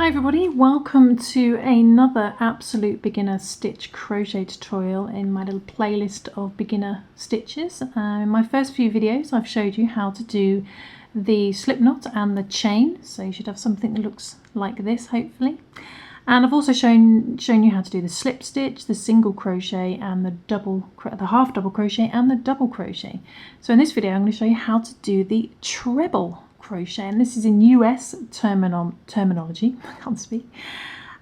Hi everybody, welcome to another absolute beginner stitch crochet tutorial in my little playlist of beginner stitches. In my first few videos I've showed you how to do the slip knot and the chain, so you should have something that looks like this hopefully. And I've also shown you how to do the slip stitch, the single crochet and the half double crochet and the double crochet. So in this video I'm going to show you how to do the treble crochet, and this is in US terminology. I can't speak.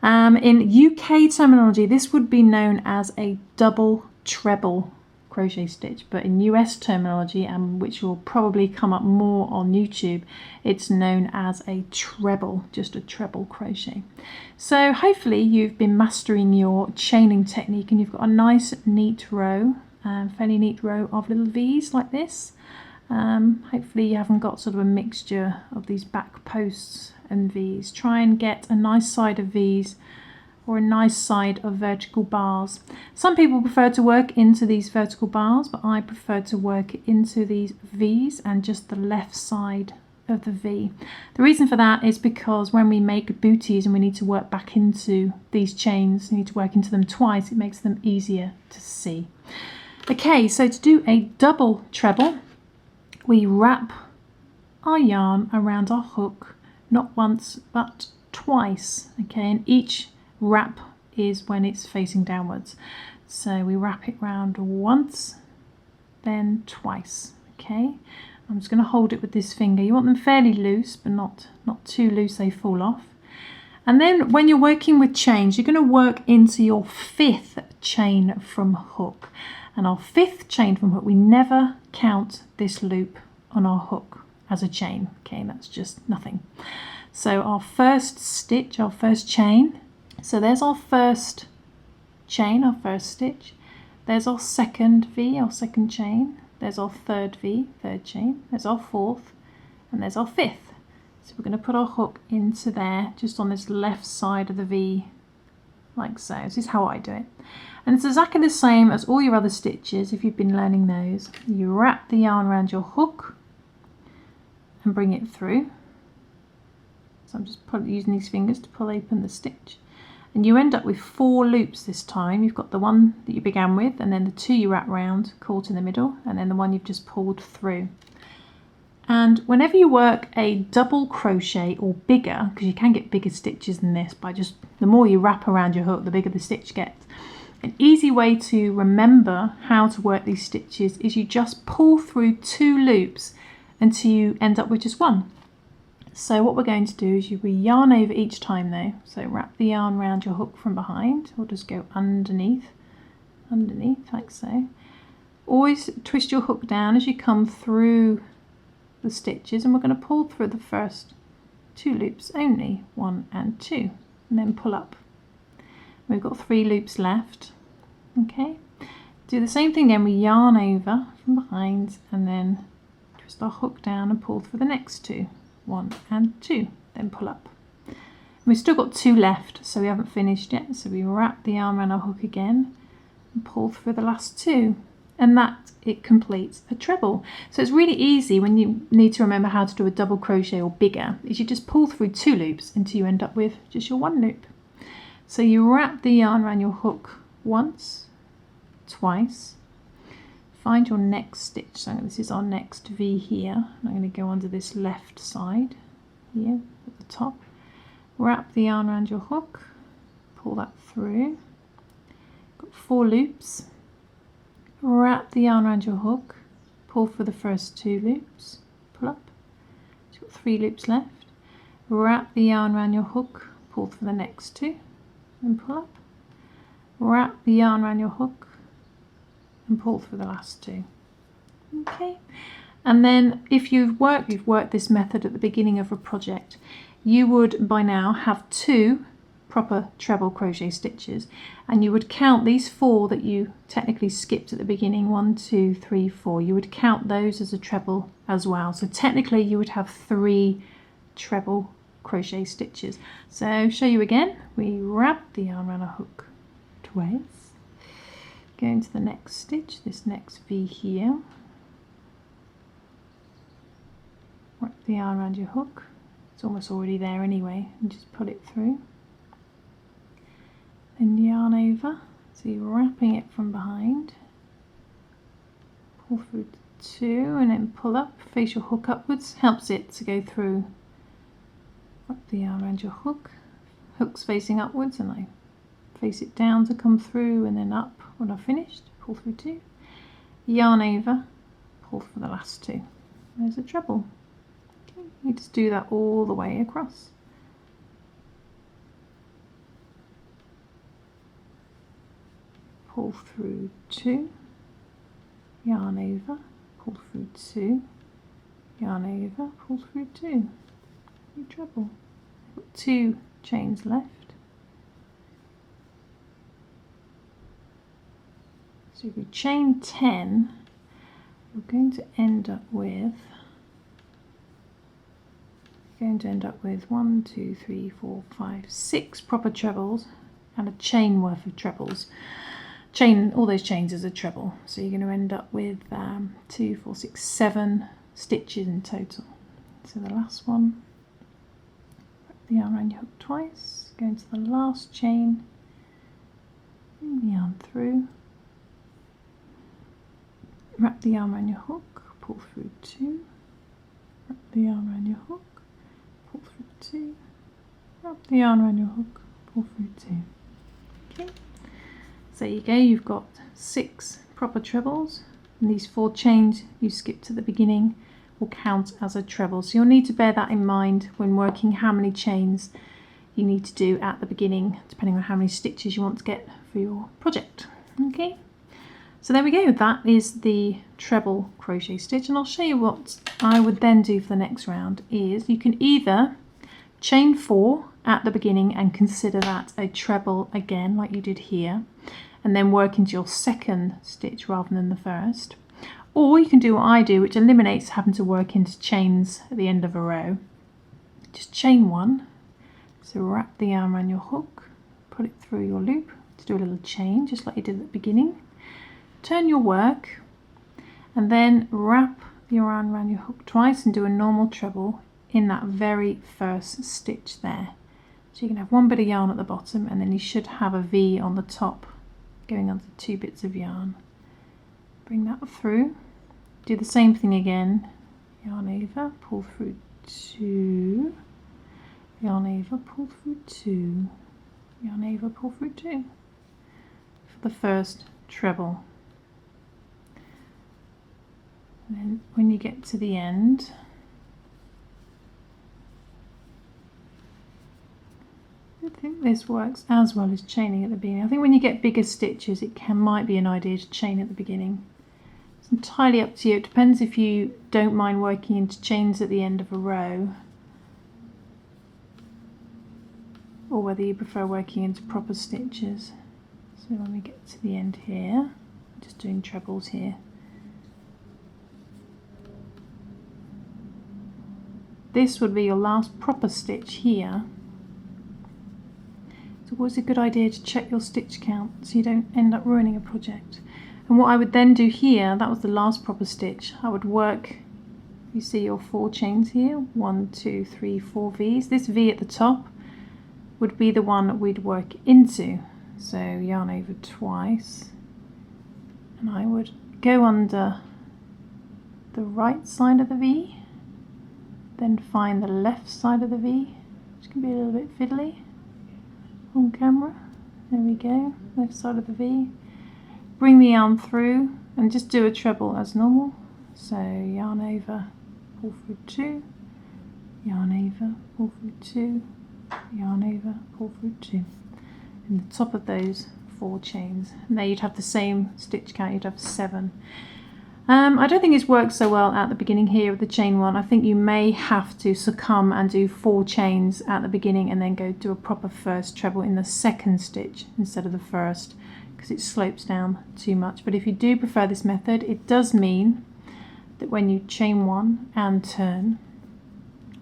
In UK terminology, this would be known as a double treble crochet stitch, but in US terminology, which will probably come up more on YouTube, it's known as a treble, just a treble crochet. So hopefully you've been mastering your chaining technique and you've got a nice neat row, fairly neat row of little V's like this. Hopefully you haven't got sort of a mixture of these back posts and V's. Try and get a nice side of V's or a nice side of vertical bars. Some people prefer to work into these vertical bars, but I prefer to work into these V's and just the left side of the V. The reason for that is because when we make booties and we need to work back into these chains, we need to work into them twice, it makes them easier to see. Okay, so to do a double treble, we wrap our yarn around our hook, not once but twice, okay, and each wrap is when it's facing downwards. So we wrap it round once, then twice, okay. I'm just going to hold it with this finger. You want them fairly loose, but not too loose they fall off. And then when you're working with chains, you're going to work into your fifth chain from hook. And our fifth chain from hook, we never count this loop on our hook as a chain, okay, that's just nothing. So our first stitch, our first chain, so there's our first chain, our first stitch, there's our second V, our second chain, there's our third V, third chain, there's our fourth, and there's our fifth. So we're going to put our hook into there, just on this left side of the V, like so. This is how I do it. And it's exactly the same as all your other stitches if you've been learning those. You wrap the yarn around your hook and bring it through. So I'm just using these fingers to pull open the stitch. And you end up with 4 loops this time. You've got the one that you began with, and then the 2 you wrap round, caught in the middle, and then the one you've just pulled through. And whenever you work a double crochet or bigger, because you can get bigger stitches than this by just the more you wrap around your hook, the bigger the stitch gets. An easy way to remember how to work these stitches is you just pull through 2 loops until you end up with just one. So what we're going to do is we yarn over each time though. So wrap the yarn around your hook from behind, or just go underneath like so. Always twist your hook down as you come through the stitches, and we're going to pull through the first 2 loops only, 1 and 2, and then pull up. We've got 3 loops left. Okay, do the same thing again. We yarn over from behind and then twist our hook down and pull through the next 2, 1 and 2, then pull up. And we've still got 2 left, so we haven't finished yet. So we wrap the yarn around our hook again and pull through the last 2, and that it completes a treble. So it's really easy when you need to remember how to do a double crochet or bigger, is you just pull through 2 loops until you end up with just your 1 loop. So you wrap the yarn around your hook once, twice, find your next stitch. So this is our next V here. I'm going to go under this left side here at the top. Wrap the yarn around your hook, pull that through. Got 4 loops. Wrap the yarn around your hook, pull for the first 2 loops, pull up. So you've got 3 loops left. Wrap the yarn around your hook, pull for the next 2. And pull up, wrap the yarn around your hook and pull through the last 2. Okay, and then if you've worked this method at the beginning of a project, you would by now have 2 proper treble crochet stitches, and you would count these 4 that you technically skipped at the beginning, 1, 2, 3, 4, you would count those as a treble as well. So technically you would have 3 treble crochet stitches. So I'll show you again. We wrap the yarn around a hook twice, go into the next stitch, this next V here, wrap the yarn around your hook, it's almost already there anyway, and just pull it through. Then yarn over, so you're wrapping it from behind, pull through 2 and then pull up, face your hook upwards, helps it to go through. Wrap the yarn around your hook, hook's facing upwards, and I face it down to come through and then up when I've finished, pull through 2, yarn over, pull for the last 2. There's a treble. Okay, you just do that all the way across. Pull through 2, yarn over, pull through 2, yarn over, pull through 2, you treble. Got 2 chains left. So if you chain 10, you're going to end up with 1, 2, 3, 4, 5, 6 proper trebles and a chain worth of trebles. Chain all those chains as a treble, so you're going to end up with 2, 4, 6, 7 stitches in total. So the last one, wrap the yarn around your hook twice, go into the last chain, bring the yarn through, wrap the yarn around your hook, pull through 2, wrap the yarn around your hook, pull through 2, wrap the yarn around your hook, pull through 2. Okay. So there you go, you've got 6 proper trebles, and these 4 chains you skipped to the beginning will count as a treble. So you'll need to bear that in mind when working how many chains you need to do at the beginning, depending on how many stitches you want to get for your project. Okay, so there we go, that is the treble crochet stitch, and I'll show you what I would then do for the next round. Is you can either chain 4 at the beginning and consider that a treble again, like you did here, and then work into your second stitch rather than the first. Or you can do what I do, which eliminates having to work into chains at the end of a row. Just chain 1, so wrap the yarn around your hook, put it through your loop to do a little chain, just like you did at the beginning. Turn your work, and then wrap the yarn around your hook twice and do a normal treble in that very first stitch there. So you can have 1 bit of yarn at the bottom, and then you should have a V on the top going onto 2 bits of yarn. Bring that through, do the same thing again, yarn over, pull through 2, yarn over, pull through 2, yarn over, pull through 2 for the first treble. And then when you get to the end, I think this works as well as chaining at the beginning. I think when you get bigger stitches, might be an idea to chain at the beginning. It's entirely up to you. It depends if you don't mind working into chains at the end of a row, or whether you prefer working into proper stitches. So when we get to the end here, I'm just doing trebles here. This would be your last proper stitch here. It's always a good idea to check your stitch count so you don't end up ruining a project. And what I would then do here, that was the last proper stitch, I would work, you see your 4 chains here, 1, 2, 3, 4 V's. This V at the top would be the one that we'd work into. So yarn over twice, and I would go under the right side of the V, then find the left side of the V, which can be a little bit fiddly on camera. There we go, left side of the V. Bring the yarn through and just do a treble as normal. So yarn over, pull through 2, yarn over, pull through 2, yarn over, pull through 2. In the top of those 4 chains. And there you'd have the same stitch count, you'd have 7. I don't think it's worked so well at the beginning here with the chain 1. I think you may have to succumb and do 4 chains at the beginning and then go do a proper first treble in the second stitch instead of the first, because it slopes down too much. But if you do prefer this method, it does mean that when you chain 1 and turn,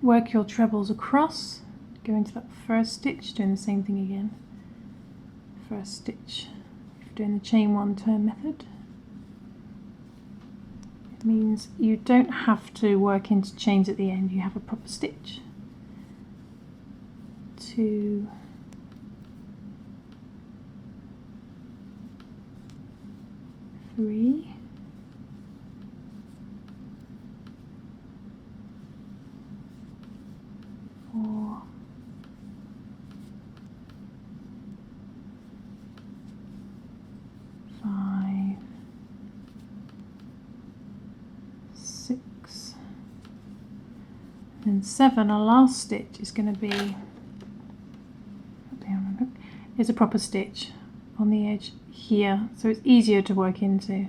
work your trebles across, go into that first stitch, doing the same thing again. First stitch, if you're doing the chain 1 turn method. It means you don't have to work into chains at the end, you have a proper stitch. 2, 3, 4, 5, 6, and 7. Our last stitch is going to be, is a proper stitch on the edge here, so it's easier to work into,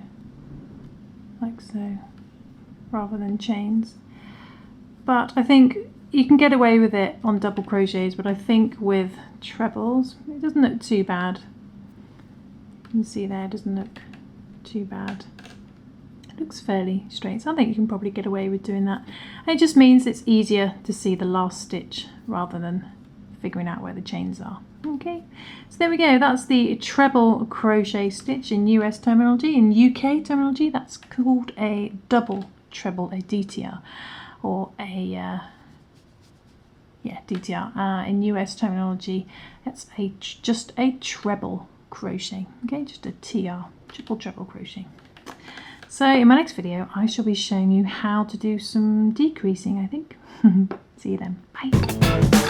like so, rather than chains. But I think you can get away with it on double crochets, but I think with trebles it doesn't look too bad. You can see there, it doesn't look too bad. It looks fairly straight, so I think you can probably get away with doing that. And it just means it's easier to see the last stitch rather than figuring out where the chains are. Okay, so there we go. That's the treble crochet stitch in US terminology. In UK terminology, that's called a double treble, a DTR, or a DTR. In US terminology, that's just a treble crochet. Okay, just a TR, triple treble crochet. So in my next video, I shall be showing you how to do some decreasing, I think. See you then. Bye.